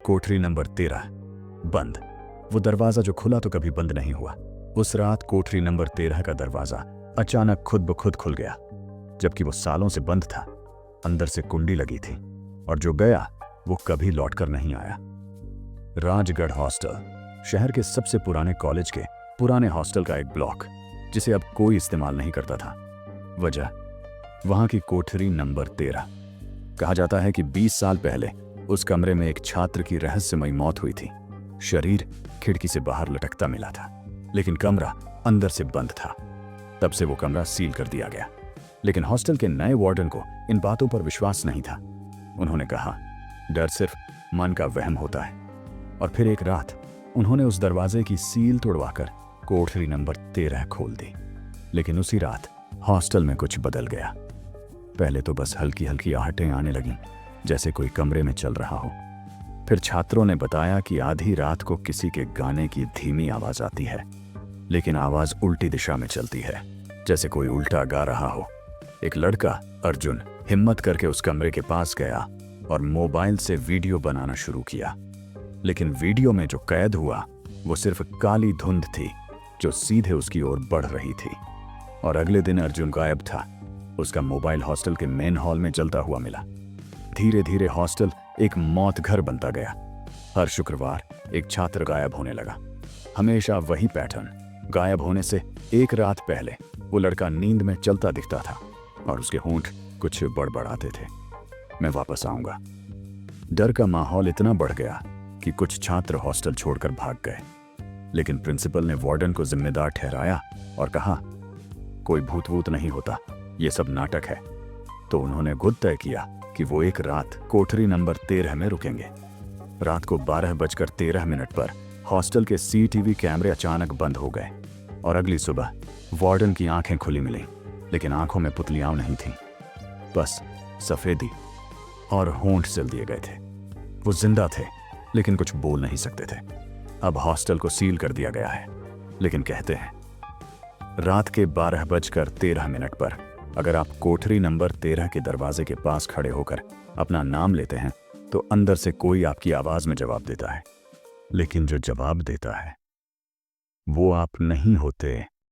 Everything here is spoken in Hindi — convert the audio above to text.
कोठरी नंबर 13 बंद। वो दरवाजा जो खुला तो कभी बंद नहीं हुआ। उस रात कोठरी नंबर 13 का दरवाजा अचानक खुद ब खुद खुल गया, जबकि वो सालों से बंद था। अंदर से कुंडी लगी थी और जो गया वो कभी लौटकर नहीं आया। राजगढ़ हॉस्टल, शहर के सबसे पुराने कॉलेज के पुराने हॉस्टल का एक ब्लॉक, जिसे अब कोई इस्तेमाल नहीं करता था। वजह वहां की कोठरी नंबर 13। कहा जाता है कि 20 साल पहले उस कमरे में एक छात्र की रहस्यमयी मौत हुई थी। शरीर खिड़की से बाहर लटकता मिला था, लेकिन कमरा अंदर से बंद था। तब से वो कमरा सील कर दिया गया। लेकिन हॉस्टल के नए वार्डन को इन बातों पर विश्वास नहीं था। उन्होंने कहा, डर सिर्फ मन का वहम होता है। और फिर एक रात उन्होंने उस दरवाजे की सील तोड़वाकर कोठरी नंबर 13 खोल दी। लेकिन उसी रात हॉस्टल में कुछ बदल गया। पहले तो बस हल्की हल्की आहटें आने लगीं, जैसे कोई कमरे में चल रहा हो। फिर छात्रों ने बताया कि आधी रात को किसी के गाने की धीमी आवाज आती है, लेकिन आवाज उल्टी दिशा में चलती है, जैसे कोई उल्टा गा रहा हो। एक लड़का, अर्जुन, हिम्मत करके उस कमरे के पास गया और मोबाइल से वीडियो बनाना शुरू किया। लेकिन वीडियो में जो कैद हुआ वो सिर्फ काली धुंध थी जो सीधे उसकी ओर बढ़ रही थी। और अगले दिन अर्जुन गायब था। उसका मोबाइल हॉस्टल के मेन हॉल में जलता हुआ मिला। धीरे धीरे हॉस्टल एक मौत घर बनता गया। हर शुक्रवार एक छात्र गायब होने लगा। हमेशा वही पैटर्न। गायब होने से एक रात पहले वो लड़का नींद में चलता दिखता था और उसके होंठ कुछ बड़बड़ाते थे, मैं वापस आऊंगा। डर का माहौल इतना बढ़ गया कि कुछ छात्र हॉस्टल छोड़कर भाग गए। लेकिन प्रिंसिपल ने वार्डन को जिम्मेदार ठहराया और कहा, कोई भूत वूत नहीं होता, ये सब नाटक है। तो उन्होंने खुद तय किया कि वो एक रात कोठरी नंबर 13 में रुकेंगे। रात को 12:13 पर हॉस्टल के सीसीटीवी कैमरे अचानक बंद हो गए और अगली सुबह वार्डन की आंखें खुली मिली। लेकिन आंखों में पुतलियां नहीं थीं, बस सफेदी और होंठ सिल दिए गए थे। वो जिंदा थे, लेकिन कुछ बोल नहीं सकते थे। अब हॉस्टल को सील कर दिया गया है, लेकिन कहते हैं रात के 12:13 पर अगर आप कोठरी नंबर 13 के दरवाजे के पास खड़े होकर अपना नाम लेते हैं तो अंदर से कोई आपकी आवाज में जवाब देता है। लेकिन जो जवाब देता है वो आप नहीं होते।